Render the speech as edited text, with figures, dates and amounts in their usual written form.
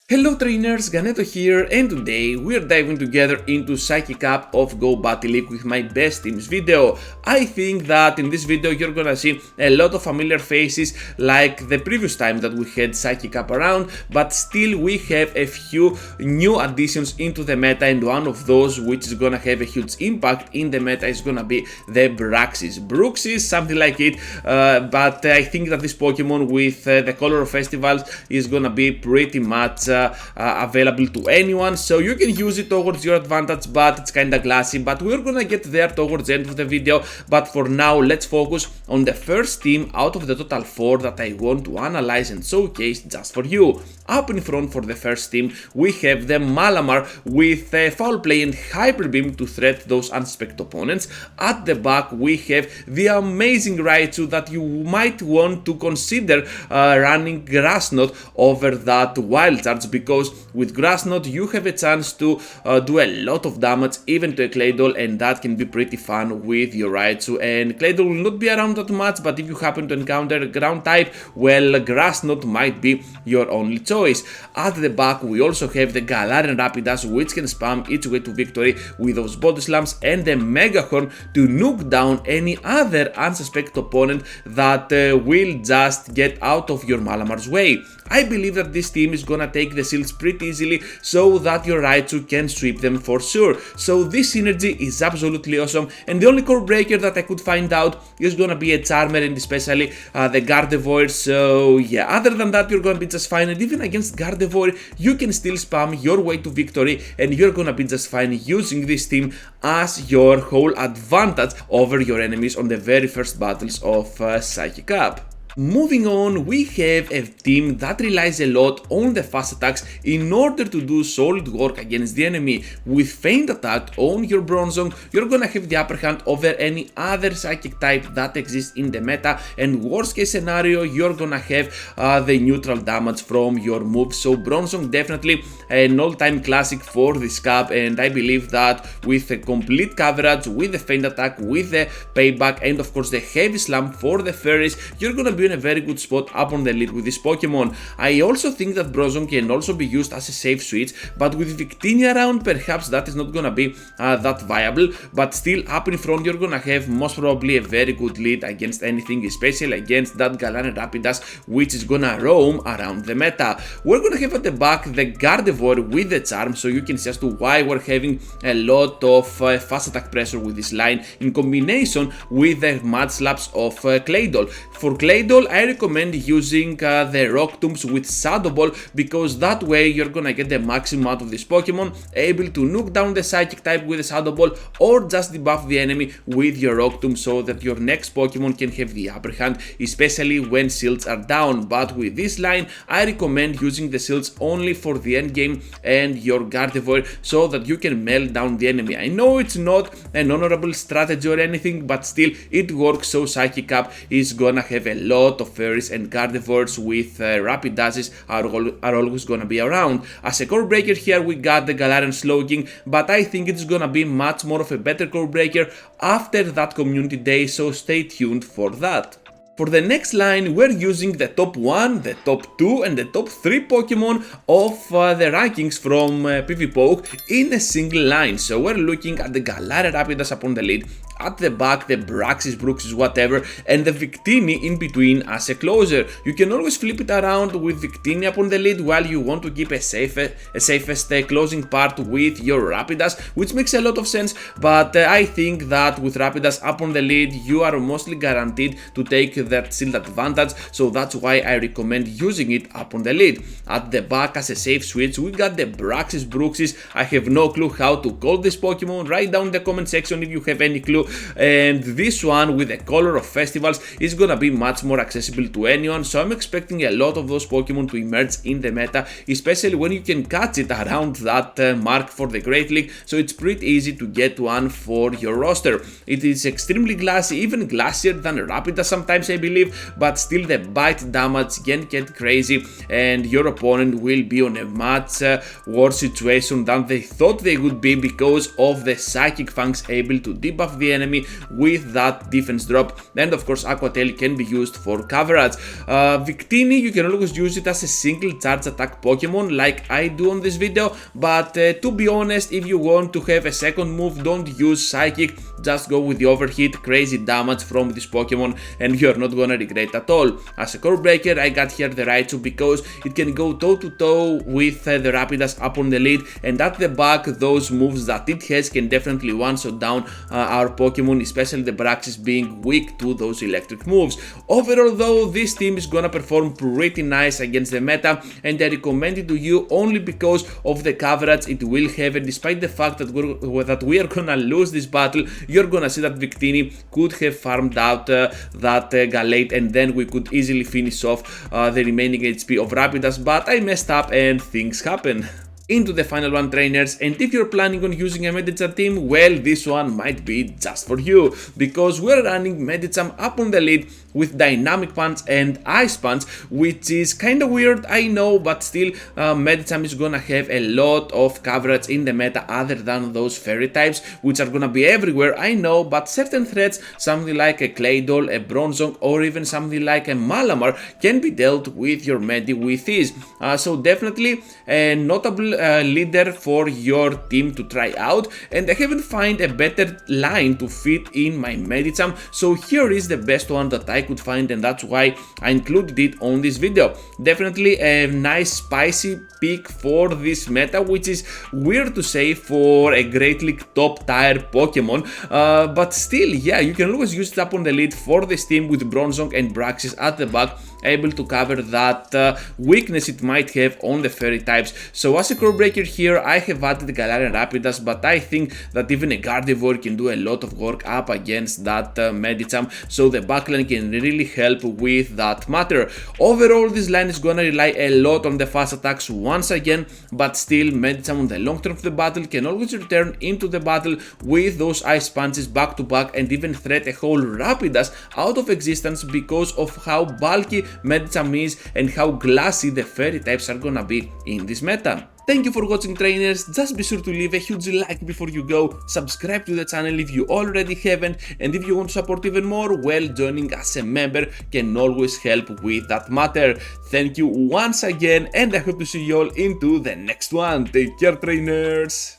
Hello trainers, Ganeto here, and today we're diving together into Psychic-type of Go Battle League with my best teams video. I think that in this video you're gonna see a lot of familiar faces like the previous time that we had Psychic-type around, but still we have a few new additions into the meta, and one of those which is gonna have a huge impact in the meta is gonna be the Bruxis. Bruxis, something like it, but I think that this Pokemon with the color of festivals is gonna be pretty much available to anyone, so you can use it towards your advantage, but it's kinda glassy. But we're gonna get there towards the end of the video. But for now, let's focus on the first team out of the total 4 that I want to analyze and showcase just for you. Up in front for the first team, we have the Malamar with Foul Play and Hyper Beam to threat those unsuspected opponents. At the back, we have the amazing Raichu that you might want to consider running Grass Knot over that Wild Charge, because with Grass Knot you have a chance to do a lot of damage even to a Claydol, and that can be pretty fun with your Raichu. And Claydol will not be around that much, but if you happen to encounter a ground type, well, Grass Knot might be your only choice. At the back we also have the Galarian Rapidash, which can spam its way to victory with those body slams, and the Mega Horn to nuke down any other unsuspected opponent that will just get out of your Malamar's way. I believe that this team is gonna take the shields pretty easily so that your Raichu can sweep them for sure. So this synergy is absolutely awesome, and the only core breaker that I could find out is gonna be a Charmer, and especially the Gardevoir. So yeah, other than that you're gonna be just fine, and even against Gardevoir you can still spam your way to victory, and you're gonna be just fine using this team as your whole advantage over your enemies on the very first battles of Psychic-type. Moving on, we have a team that relies a lot on the fast attacks in order to do solid work against the enemy. With Feint Attack on your Bronzong, you're gonna have the upper hand over any other Psychic type that exists in the meta, and worst case scenario, you're gonna have the neutral damage from your moves. So Bronzong definitely an all-time classic for this cap, and I believe that with a complete coverage, with the Feint Attack, with the payback, and of course the Heavy Slam for the fairies, you're gonna be in a very good spot up on the lead with this Pokemon. I also think that Bronzong can also be used as a safe switch, but with Victini around, perhaps that is not gonna be that viable. But still, up in front, you're gonna have most probably a very good lead against anything, especially against that Galarian Rapidash, which is gonna roam around the meta. We're gonna have at the back the Gardevoir with the Charm, so you can see as to why we're having a lot of fast attack pressure with this line in combination with the Mud Slaps of Claydol. For Claydol, I recommend using the Rock Tombs with Shadow Ball, because that way you're gonna get the maximum out of this Pokemon, able to nuke down the Psychic type with the Shadow Ball, or just debuff the enemy with your Rock Tomb so that your next Pokemon can have the upper hand, especially when shields are down. But with this line, I recommend using the shields only for the end game and your Gardevoir, so that you can melt down the enemy. I know it's not an honorable strategy or anything, but still it works. So Psychic-type is gonna have a lot of fairies, and Gardevoirs with rapid dashes are always gonna be around. As a core breaker here we got the Galarian Slowking, but I think it's gonna be much more of a better core breaker after that community day, so stay tuned for that. For the next line, we're using the top 1, the top 2, and the top 3 Pokemon of the rankings from PvPoke in a single line. So we're looking at the Galarian Rapidash upon the lead, at the back the Bruxis, whatever, and the Victini in between as a closer. You can always flip it around with Victini upon the lead while you want to keep a safest closing part with your Rapidash, which makes a lot of sense. But I think that with Rapidash up on the lead, you are mostly guaranteed to take that shield advantage, so that's why I recommend using it up on the lead. At the back as a safe switch, we got the Bruxis. I have no clue how to call this Pokemon. Write down in the comment section if you have any clue. And this one with the color of festivals is gonna be much more accessible to anyone, so I'm expecting a lot of those Pokemon to emerge in the meta, especially when you can catch it around that mark for the Great League, so it's pretty easy to get one for your roster. It is extremely glassy, even glassier than Rapidash sometimes I believe, but still the bite damage can get crazy, and your opponent will be on a much worse situation than they thought they would be, because of the Psychic Fangs able to debuff the enemy with that defense drop, and of course Aqua Tail can be used for coverage. Victini, you can always use it as a single charge attack Pokemon like I do on this video, but to be honest, if you want to have a second move, don't use Psychic, just go with the overheat, crazy damage from this Pokemon, and you're not gonna regret at all. As a core breaker, I got here the Raichu because it can go toe to toe with the Rapidash up on the lead, and at the back, those moves that it has can definitely one-shot down our Pokemon, especially the Braxis being weak to those electric moves. Overall though, this team is gonna perform pretty nice against the meta, and I recommend it to you only because of the coverage it will have, and despite the fact that we are gonna lose this battle, you're gonna see that Victini could have farmed out that Gallade, and then we could easily finish off the remaining HP of Rapidash, but I messed up and things happen. Into the final one, trainers, and if you're planning on using a Medicham team, well, this one might be just for you, because we're running Medicham up on the lead with Dynamic Punch and Ice Punch, which is kinda weird, I know, but still Medicham is gonna have a lot of coverage in the meta other than those fairy types, which are gonna be everywhere, I know, but certain threats, something like a Claydol, a Bronzong, or even something like a Malamar can be dealt with your Medi with ease. So definitely a notable leader for your team to try out, and I haven't found a better line to fit in my Medicham, so here is the best one that I could find, and that's why I included it on this video. Definitely a nice spicy pick for this meta, which is weird to say for a Great League top tier Pokemon, but still, yeah, you can always use it up on the lead for this team with Bronzong and Braxis at the back, able to cover that weakness it might have on the fairy types. So as a core breaker here, I have added Galarian Rapidash, but I think that even a Gardevoir can do a lot of work up against that Medicham, so the backline can really help with that matter. Overall, this line is gonna rely a lot on the fast attacks once again, but still Medicham on the long term of the battle can always return into the battle with those ice punches back to back, and even threat a whole Rapidash out of existence because of how bulky Medicham is and how glassy the fairy types are gonna be in this meta. Thank you for watching, trainers. Just be sure to leave a huge like before you go, subscribe to the channel if you already haven't, and if you want to support even more, well, joining as a member can always help with that matter. Thank you once again, and I hope to see you all into the next one. Take care, trainers.